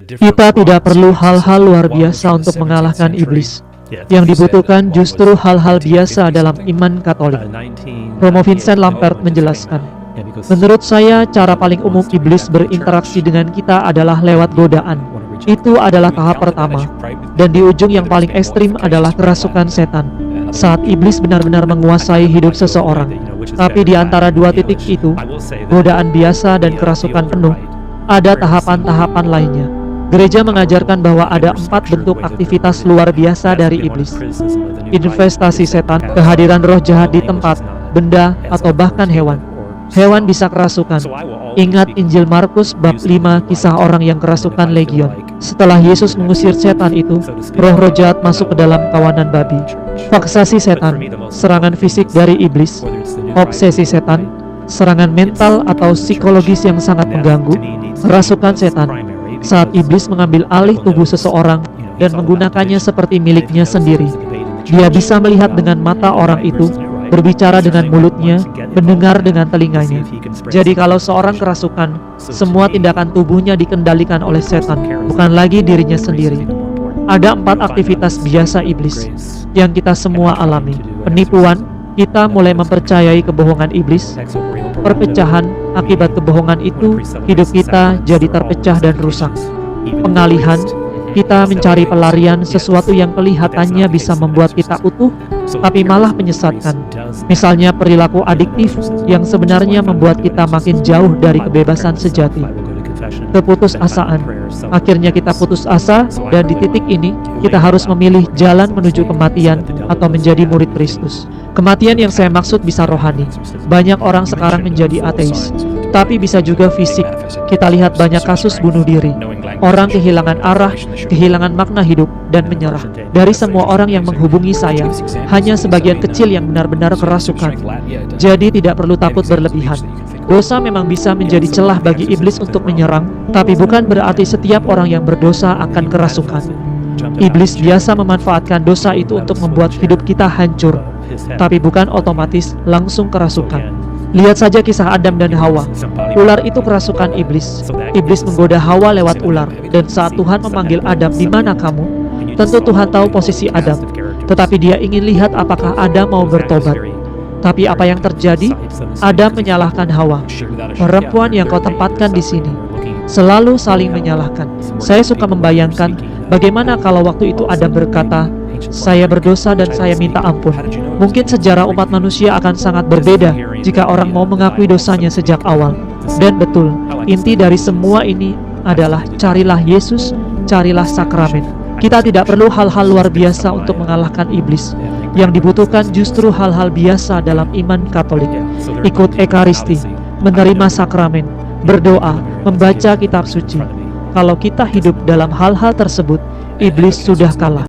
Kita tidak perlu hal-hal luar biasa untuk mengalahkan iblis. Yang dibutuhkan justru hal-hal biasa dalam iman Katolik. Romo Vincent Lampert menjelaskan, menurut saya cara paling umum iblis berinteraksi dengan kita adalah lewat godaan. Itu adalah tahap pertama. Dan di ujung yang paling ekstrim adalah kerasukan setan. Saat iblis benar-benar menguasai hidup seseorang. Tapi di antara dua titik itu, godaan biasa dan kerasukan penuh, ada tahapan-tahapan lainnya. Gereja mengajarkan bahwa ada 4 bentuk aktivitas luar biasa dari iblis. Investasi setan, kehadiran roh jahat di tempat, benda, atau bahkan hewan. Hewan bisa kerasukan. Ingat Injil Markus bab 5, kisah orang yang kerasukan legion. Setelah Yesus mengusir setan itu, roh-roh jahat masuk ke dalam kawanan babi. Faksasi setan, serangan fisik dari iblis. Obsesi setan, serangan mental atau psikologis yang sangat mengganggu. Kerasukan setan, saat iblis mengambil alih tubuh seseorang dan menggunakannya seperti miliknya sendiri. Dia bisa melihat dengan mata orang itu, berbicara dengan mulutnya, mendengar dengan telinganya. Jadi kalau seorang kerasukan, semua tindakan tubuhnya dikendalikan oleh setan, bukan lagi dirinya sendiri. Ada 4 aktivitas biasa iblis yang kita semua alami. Penipuan, kita mulai mempercayai kebohongan iblis. Perpecahan, akibat kebohongan itu, hidup kita jadi terpecah dan rusak. Pengalihan, kita mencari pelarian sesuatu yang kelihatannya bisa membuat kita utuh, tapi malah menyesatkan. Misalnya perilaku adiktif yang sebenarnya membuat kita makin jauh dari kebebasan sejati. Keputusasaan, akhirnya kita putus asa, dan di titik ini kita harus memilih jalan menuju kematian atau menjadi murid Kristus. Kematian yang saya maksud bisa rohani. Banyak orang sekarang menjadi ateis, tapi bisa juga fisik. Kita lihat banyak kasus bunuh diri. Orang kehilangan arah, kehilangan makna hidup, dan menyerah. Dari semua orang yang menghubungi saya, hanya sebagian kecil yang benar-benar kerasukan. Jadi tidak perlu takut berlebihan. Dosa memang bisa menjadi celah bagi iblis untuk menyerang, tapi bukan berarti setiap orang yang berdosa akan kerasukan. Iblis biasa memanfaatkan dosa itu untuk membuat hidup kita hancur, tapi bukan otomatis langsung kerasukan. Lihat saja kisah Adam dan Hawa. Ular itu kerasukan iblis. Iblis menggoda Hawa lewat ular, dan saat Tuhan memanggil Adam, "Di mana kamu?" Tentu Tuhan tahu posisi Adam, tetapi dia ingin lihat apakah Adam mau bertobat. Tapi apa yang terjadi? Adam menyalahkan Hawa. Perempuan yang kau tempatkan di sini. Selalu saling menyalahkan. Saya suka membayangkan bagaimana kalau waktu itu Adam berkata, "Saya berdosa dan saya minta ampun." Mungkin sejarah umat manusia akan sangat berbeda jika orang mau mengakui dosanya sejak awal. Dan betul, inti dari semua ini adalah carilah Yesus, carilah sakramen. Kita tidak perlu hal-hal luar biasa untuk mengalahkan iblis. Yang dibutuhkan justru hal-hal biasa dalam iman Katolik. Ikut Ekaristi, menerima sakramen, berdoa, membaca kitab suci. Kalau kita hidup dalam hal-hal tersebut, iblis sudah kalah.